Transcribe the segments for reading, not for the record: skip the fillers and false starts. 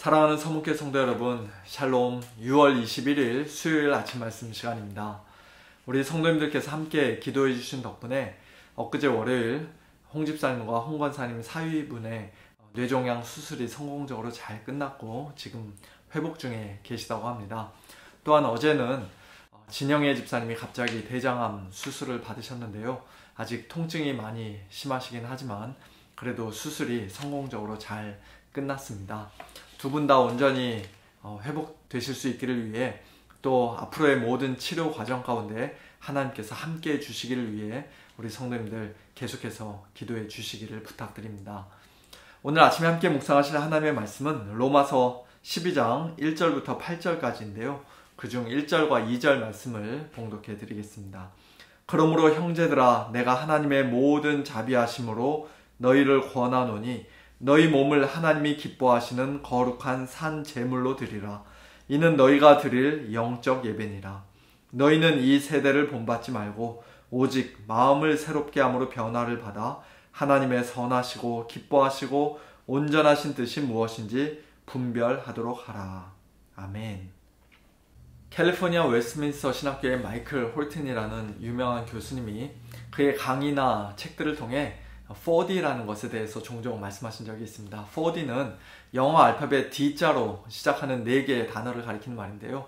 사랑하는 서문교회 성도 여러분, 샬롬. 6월 21일 수요일 아침 말씀 시간입니다. 우리 성도님들께서 함께 기도해 주신 덕분에 엊그제 월요일 홍 집사님과 홍 권사님 사위분의 뇌종양 수술이 성공적으로 잘 끝났고 지금 회복 중에 계시다고 합니다. 또한 어제는 진영애 집사님이 갑자기 대장암 수술을 받으셨는데요. 아직 통증이 많이 심하시긴 하지만 그래도 수술이 성공적으로 잘 끝났습니다. 두 분 다 온전히 회복되실 수 있기를 위해 또 앞으로의 모든 치료 과정 가운데 하나님께서 함께 해주시기를 위해 우리 성도님들 계속해서 기도해 주시기를 부탁드립니다. 오늘 아침에 함께 묵상하실 하나님의 말씀은 로마서 12장 1절부터 8절까지인데요. 그중 1절과 2절 말씀을 봉독해 드리겠습니다. 그러므로 형제들아, 내가 하나님의 모든 자비하심으로 너희를 권하노니 너희 몸을 하나님이 기뻐하시는 거룩한 산 제물로 드리라. 이는 너희가 드릴 영적 예배니라. 너희는 이 세대를 본받지 말고 오직 마음을 새롭게 함으로 변화를 받아 하나님의 선하시고 기뻐하시고 온전하신 뜻이 무엇인지 분별하도록 하라. 아멘. 캘리포니아 웨스트민스터 신학교의 마이클 홀튼이라는 유명한 교수님이 그의 강의나 책들을 통해 4D라는 것에 대해서 종종 말씀하신 적이 있습니다. 4D는 영어 알파벳 D자로 시작하는 4개의 단어를 가리키는 말인데요.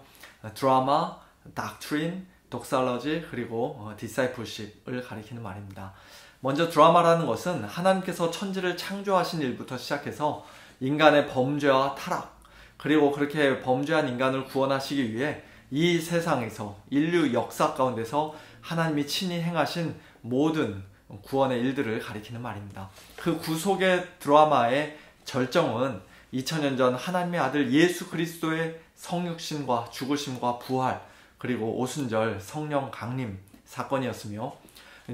드라마, doctrine, doxology, 그리고 discipleship을 가리키는 말입니다. 먼저 드라마라는 것은 하나님께서 천지를 창조하신 일부터 시작해서 인간의 범죄와 타락, 그리고 그렇게 범죄한 인간을 구원하시기 위해 이 세상에서 인류 역사 가운데서 하나님이 친히 행하신 모든 구원의 일들을 가리키는 말입니다. 그 구속의 드라마의 절정은 2000년 전 하나님의 아들 예수 그리스도의 성육신과 죽으심과 부활, 그리고 오순절 성령 강림 사건이었으며,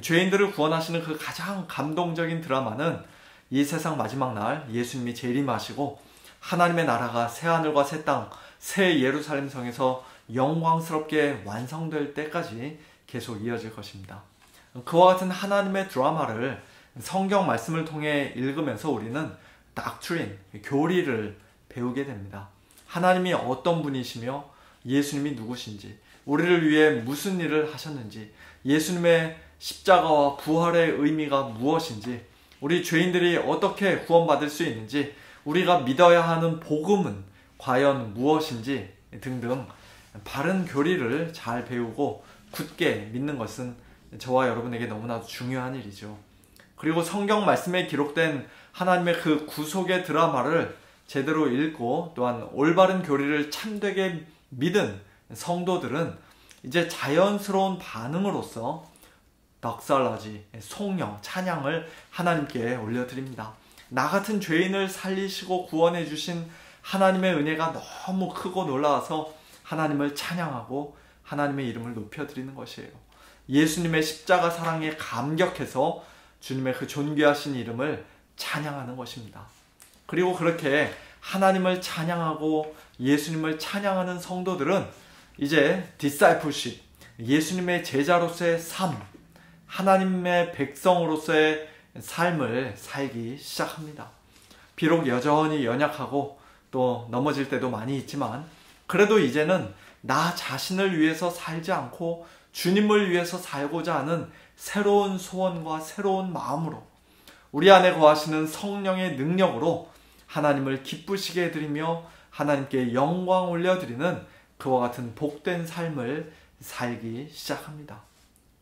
죄인들을 구원하시는 그 가장 감동적인 드라마는 이 세상 마지막 날 예수님이 재림하시고 하나님의 나라가 새하늘과 새 땅, 새 예루살렘 성에서 영광스럽게 완성될 때까지 계속 이어질 것입니다. 그와 같은 하나님의 드라마를 성경 말씀을 통해 읽으면서 우리는 doctrine, 교리를 배우게 됩니다. 하나님이 어떤 분이시며 예수님이 누구신지, 우리를 위해 무슨 일을 하셨는지, 예수님의 십자가와 부활의 의미가 무엇인지, 우리 죄인들이 어떻게 구원받을 수 있는지, 우리가 믿어야 하는 복음은 과연 무엇인지 등등 바른 교리를 잘 배우고 굳게 믿는 것은 저와 여러분에게 너무나도 중요한 일이죠. 그리고 성경 말씀에 기록된 하나님의 그 구속의 드라마를 제대로 읽고 또한 올바른 교리를 참되게 믿은 성도들은 이제 자연스러운 반응으로서 덕살라지, 송영, 찬양을 하나님께 올려드립니다. 나 같은 죄인을 살리시고 구원해 주신 하나님의 은혜가 너무 크고 놀라워서 하나님을 찬양하고 하나님의 이름을 높여드리는 것이에요. 예수님의 십자가 사랑에 감격해서 주님의 그 존귀하신 이름을 찬양하는 것입니다. 그리고 그렇게 하나님을 찬양하고 예수님을 찬양하는 성도들은 이제 discipleship, 예수님의 제자로서의 삶, 하나님의 백성으로서의 삶을 살기 시작합니다. 비록 여전히 연약하고 또 넘어질 때도 많이 있지만 그래도 이제는 나 자신을 위해서 살지 않고 주님을 위해서 살고자 하는 새로운 소원과 새로운 마음으로 우리 안에 거하시는 성령의 능력으로 하나님을 기쁘시게 해드리며 하나님께 영광 올려드리는 그와 같은 복된 삶을 살기 시작합니다.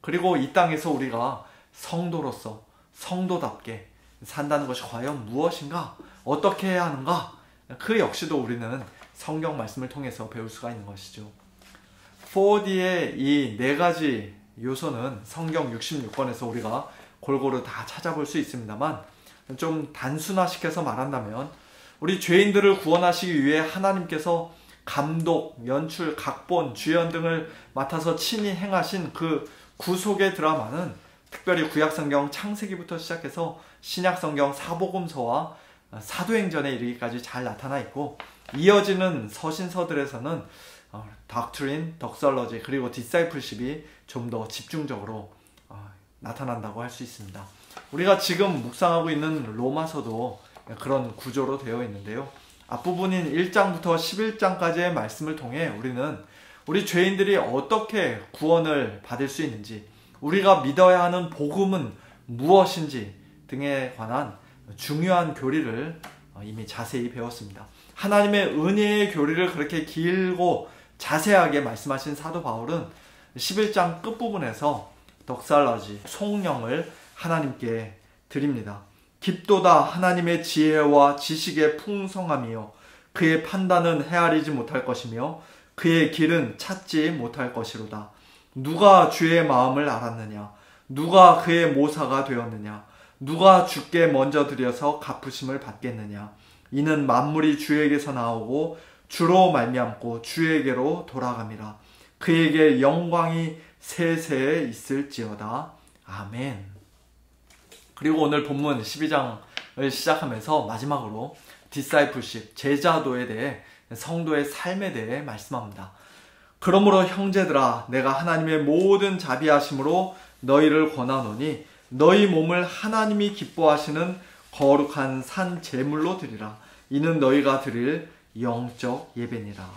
그리고 이 땅에서 우리가 성도로서 성도답게 산다는 것이 과연 무엇인가? 어떻게 해야 하는가? 그 역시도 우리는 성경 말씀을 통해서 배울 수가 있는 것이죠. 4D의 이 4가지 요소는 성경 66권에서 우리가 골고루 다 찾아볼 수 있습니다만 좀 단순화시켜서 말한다면 우리 죄인들을 구원하시기 위해 하나님께서 감독, 연출, 각본, 주연 등을 맡아서 친히 행하신 그 구속의 드라마는 특별히 구약성경 창세기부터 시작해서 신약성경 사복음서와 사도행전에 이르기까지 잘 나타나 있고 이어지는 서신서들에서는 doctrine, doxology, 그리고 discipleship이 좀 더 집중적으로 나타난다고 할 수 있습니다. 우리가 지금 묵상하고 있는 로마서도 그런 구조로 되어 있는데요. 앞부분인 1장부터 11장까지의 말씀을 통해 우리는 우리 죄인들이 어떻게 구원을 받을 수 있는지, 우리가 믿어야 하는 복음은 무엇인지 등에 관한 중요한 교리를 이미 자세히 배웠습니다. 하나님의 은혜의 교리를 그렇게 길고 자세하게 말씀하신 사도 바울은 11장 끝부분에서 덕살라지, 송영을 하나님께 드립니다. 깊도다 하나님의 지혜와 지식의 풍성함이요 그의 판단은 헤아리지 못할 것이며 그의 길은 찾지 못할 것이로다. 누가 주의 마음을 알았느냐? 누가 그의 모사가 되었느냐? 누가 주께 먼저 드려서 갚으심을 받겠느냐? 이는 만물이 주에게서 나오고 주로 말미암고 주에게로 돌아감이라. 그에게 영광이 세세에 있을지어다. 아멘. 그리고 오늘 본문 12장을 시작하면서 마지막으로 디사이플십, 제자도에 대해, 성도의 삶에 대해 말씀합니다. 그러므로 형제들아, 내가 하나님의 모든 자비하심으로 너희를 권하노니 너희 몸을 하나님이 기뻐하시는 거룩한 산 제물로 드리라. 이는 너희가 드릴 영적 예배니라.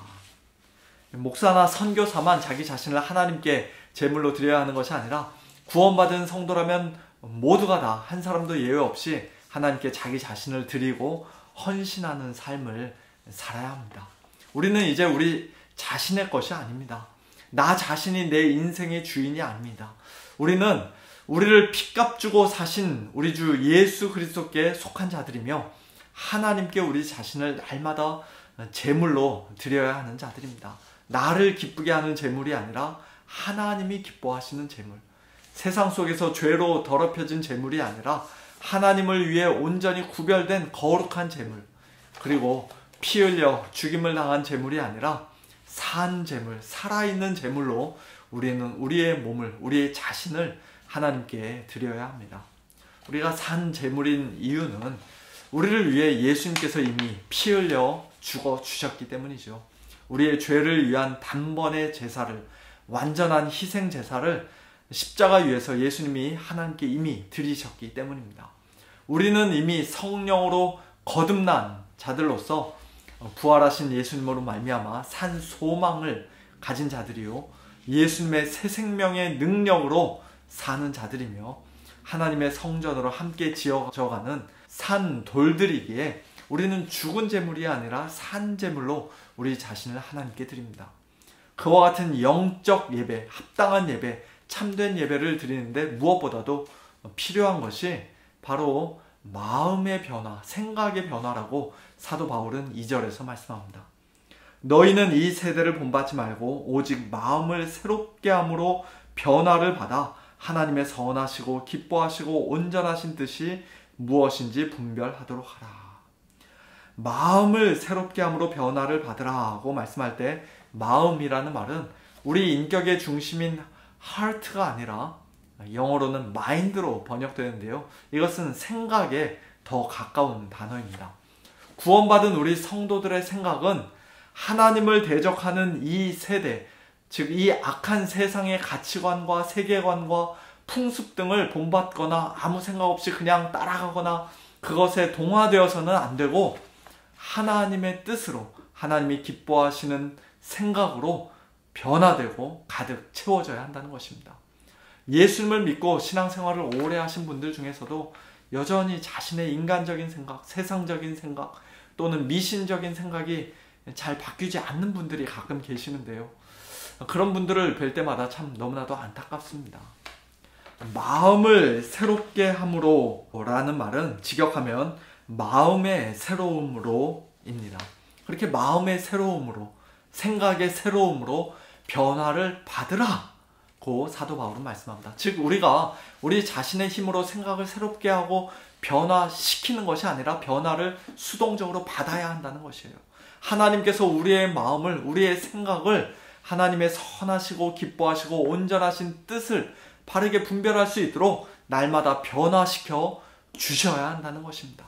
목사나 선교사만 자기 자신을 하나님께 제물로 드려야 하는 것이 아니라 구원받은 성도라면 모두가 다 한 사람도 예외 없이 하나님께 자기 자신을 드리고 헌신하는 삶을 살아야 합니다. 우리는 이제 우리 자신의 것이 아닙니다. 나 자신이 내 인생의 주인이 아닙니다. 우리는 우리를 핏값 주고 사신 우리 주 예수 그리스도께 속한 자들이며 하나님께 우리 자신을 날마다 제물로 드려야 하는 자들입니다. 나를 기쁘게 하는 제물이 아니라 하나님이 기뻐하시는 제물, 세상 속에서 죄로 더럽혀진 제물이 아니라 하나님을 위해 온전히 구별된 거룩한 제물, 그리고 피 흘려 죽임을 당한 제물이 아니라 산 제물, 살아있는 제물로 우리는 우리의 몸을, 우리의 자신을 하나님께 드려야 합니다. 우리가 산 제물인 이유는 우리를 위해 예수님께서 이미 피 흘려 죽어 주셨기 때문이죠. 우리의 죄를 위한 단번의 제사를, 완전한 희생 제사를 십자가 위에서 예수님이 하나님께 이미 드리셨기 때문입니다. 우리는 이미 성령으로 거듭난 자들로서 부활하신 예수님으로 말미암아 산 소망을 가진 자들이요, 예수님의 새 생명의 능력으로 사는 자들이며 하나님의 성전으로 함께 지어져가는 산 돌들이기에 우리는 죽은 제물이 아니라 산 제물로 우리 자신을 하나님께 드립니다. 그와 같은 영적 예배, 합당한 예배, 참된 예배를 드리는데 무엇보다도 필요한 것이 바로 마음의 변화, 생각의 변화라고 사도 바울은 2절에서 말씀합니다. 너희는 이 세대를 본받지 말고 오직 마음을 새롭게 함으로 변화를 받아 하나님의 선하시고 기뻐하시고 온전하신 뜻이 무엇인지 분별하도록 하라. 마음을 새롭게 함으로 변화를 받으라 하고 말씀할 때 마음이라는 말은 우리 인격의 중심인 heart가 아니라 영어로는 mind로 번역되는데요. 이것은 생각에 더 가까운 단어입니다. 구원받은 우리 성도들의 생각은 하나님을 대적하는 이 세대, 즉 이 악한 세상의 가치관과 세계관과 풍습 등을 본받거나 아무 생각 없이 그냥 따라가거나 그것에 동화되어서는 안 되고 하나님의 뜻으로, 하나님이 기뻐하시는 생각으로 변화되고 가득 채워져야 한다는 것입니다. 예수님을 믿고 신앙생활을 오래 하신 분들 중에서도 여전히 자신의 인간적인 생각, 세상적인 생각 또는 미신적인 생각이 잘 바뀌지 않는 분들이 가끔 계시는데요. 그런 분들을 뵐 때마다 참 너무나도 안타깝습니다. 마음을 새롭게 함으로 라는 말은 직역하면 마음의 새로움으로입니다. 그렇게 마음의 새로움으로, 생각의 새로움으로 변화를 받으라고 사도 바울은 말씀합니다. 즉 우리가 우리 자신의 힘으로 생각을 새롭게 하고 변화시키는 것이 아니라 변화를 수동적으로 받아야 한다는 것이에요. 하나님께서 우리의 마음을, 우리의 생각을 하나님의 선하시고 기뻐하시고 온전하신 뜻을 바르게 분별할 수 있도록 날마다 변화시켜 주셔야 한다는 것입니다.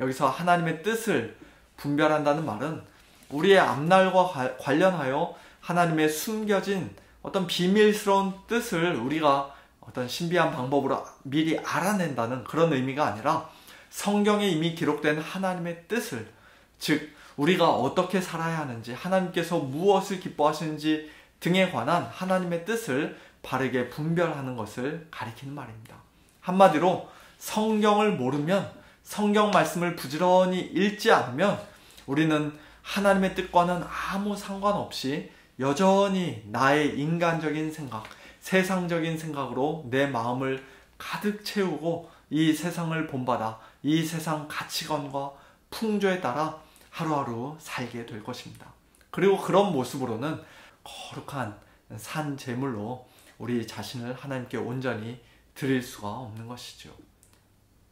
여기서 하나님의 뜻을 분별한다는 말은 우리의 앞날과 관련하여 하나님의 숨겨진 어떤 비밀스러운 뜻을 우리가 어떤 신비한 방법으로 미리 알아낸다는 그런 의미가 아니라 성경에 이미 기록된 하나님의 뜻을, 즉 우리가 어떻게 살아야 하는지, 하나님께서 무엇을 기뻐하시는지 등에 관한 하나님의 뜻을 바르게 분별하는 것을 가리키는 말입니다. 한마디로 성경을 모르면, 성경 말씀을 부지런히 읽지 않으면 우리는 하나님의 뜻과는 아무 상관없이 여전히 나의 인간적인 생각, 세상적인 생각으로 내 마음을 가득 채우고 이 세상을 본받아 이 세상 가치관과 풍조에 따라 하루하루 살게 될 것입니다. 그리고 그런 모습으로는 거룩한 산 제물로 우리 자신을 하나님께 온전히 드릴 수가 없는 것이죠.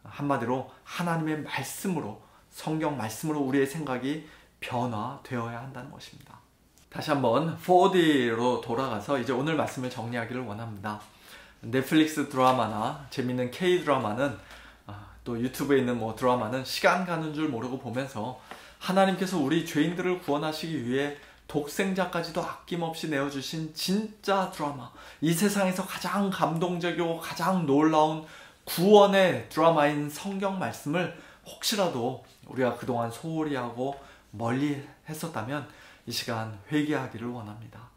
한마디로 하나님의 말씀으로, 성경 말씀으로 우리의 생각이 변화되어야 한다는 것입니다. 다시 한번 4D로 돌아가서 이제 오늘 말씀을 정리하기를 원합니다. 넷플릭스 드라마나 재밌는 K-드라마는 또 유튜브에 있는 드라마는 시간 가는 줄 모르고 보면서 하나님께서 우리 죄인들을 구원하시기 위해 독생자까지도 아낌없이 내어주신 진짜 드라마, 이 세상에서 가장 감동적이고 가장 놀라운 구원의 드라마인 성경 말씀을 혹시라도 우리가 그동안 소홀히 하고 멀리 했었다면 이 시간 회개하기를 원합니다.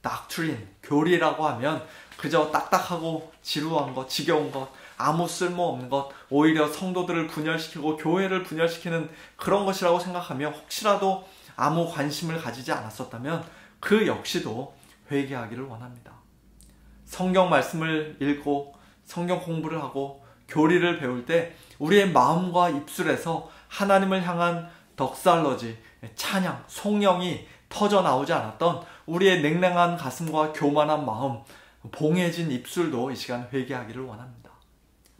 doctrine, 교리라고 하면 그저 딱딱하고 지루한 것, 지겨운 것, 아무 쓸모없는 것, 오히려 성도들을 분열시키고 교회를 분열시키는 그런 것이라고 생각하며 혹시라도 아무 관심을 가지지 않았었다면 그 역시도 회개하기를 원합니다. 성경 말씀을 읽고 성경 공부를 하고 교리를 배울 때 우리의 마음과 입술에서 하나님을 향한 덕살러지, 찬양, 송영이 터져 나오지 않았던 우리의 냉랭한 가슴과 교만한 마음, 봉해진 입술도 이 시간 회개하기를 원합니다.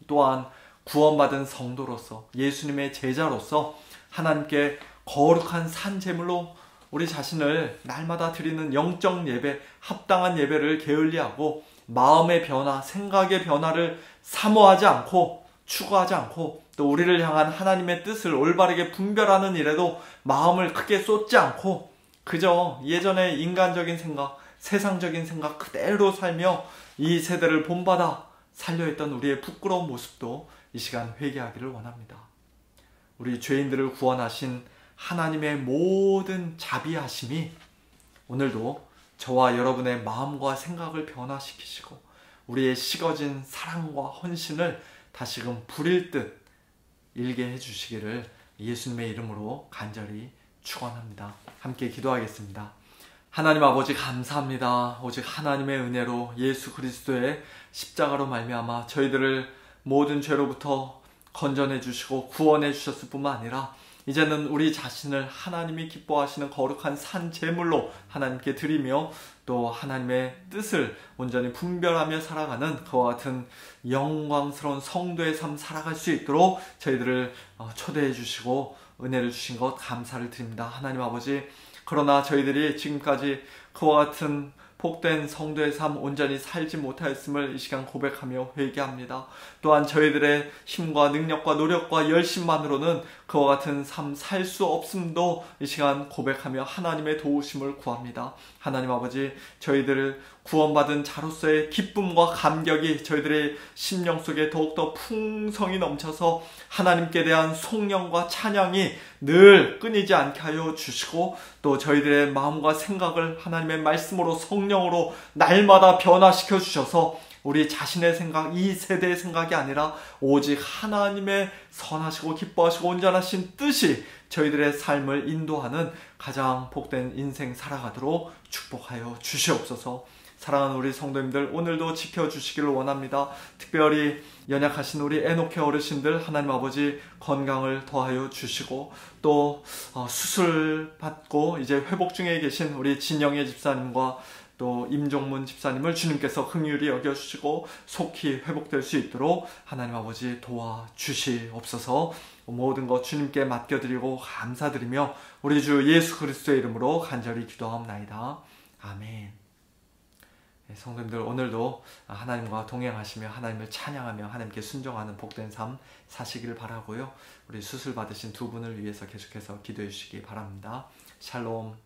또한 구원받은 성도로서, 예수님의 제자로서 하나님께 거룩한 산 제물로 우리 자신을 날마다 드리는 영적 예배, 합당한 예배를 게을리하고 마음의 변화, 생각의 변화를 사모하지 않고 추구하지 않고 또 우리를 향한 하나님의 뜻을 올바르게 분별하는 일에도 마음을 크게 쏟지 않고 그저 예전의 인간적인 생각, 세상적인 생각 그대로 살며 이 세대를 본받아 살려했던 우리의 부끄러운 모습도 이 시간 회개하기를 원합니다. 우리 죄인들을 구원하신 하나님의 모든 자비하심이 오늘도 저와 여러분의 마음과 생각을 변화시키시고 우리의 식어진 사랑과 헌신을 다시금 불일 듯 일게 해주시기를 예수님의 이름으로 간절히 축원합니다. 함께 기도하겠습니다. 하나님 아버지 감사합니다. 오직 하나님의 은혜로 예수 그리스도의 십자가로 말미암아 저희들을 모든 죄로부터 건져내 주시고 구원해 주셨을 뿐만 아니라 이제는 우리 자신을 하나님이 기뻐하시는 거룩한 산 제물로 하나님께 드리며 또 하나님의 뜻을 온전히 분별하며 살아가는 그와 같은 영광스러운 성도의 삶 살아갈 수 있도록 저희들을 초대해 주시고 은혜를 주신 것 감사를 드립니다. 하나님 아버지, 그러나 저희들이 지금까지 그와 같은 복된 성도의 삶 온전히 살지 못하였음을 이 시간 고백하며 회개합니다. 또한 저희들의 힘과 능력과 노력과 열심만으로는 그와 같은 삶 살 수 없음도 이 시간 고백하며 하나님의 도우심을 구합니다. 하나님 아버지, 저희들을 구원받은 자로서의 기쁨과 감격이 저희들의 심령 속에 더욱더 풍성히 넘쳐서 하나님께 대한 송영과 찬양이 늘 끊이지 않게 하여 주시고 또 저희들의 마음과 생각을 하나님의 말씀으로 성령으로 날마다 변화시켜 주셔서 우리 자신의 생각, 이 세대의 생각이 아니라 오직 하나님의 선하시고 기뻐하시고 온전하신 뜻이 저희들의 삶을 인도하는 가장 복된 인생 살아가도록 축복하여 주시옵소서. 사랑하는 우리 성도님들, 오늘도 지켜주시기를 원합니다. 특별히 연약하신 우리 에녹의 어르신들 하나님 아버지 건강을 더하여 주시고 또 수술 받고 이제 회복 중에 계신 우리 진영애 집사님과 또 임종문 집사님을 주님께서 긍휼히 여겨주시고 속히 회복될 수 있도록 하나님 아버지 도와주시옵소서. 모든 것 주님께 맡겨드리고 감사드리며 우리 주 예수 그리스도의 이름으로 간절히 기도하옵나이다. 아멘. 성도님들, 오늘도 하나님과 동행하시며 하나님을 찬양하며 하나님께 순종하는 복된 삶 사시기를 바라고요. 우리 수술 받으신 두 분을 위해서 계속해서 기도해 주시기 바랍니다. 샬롬.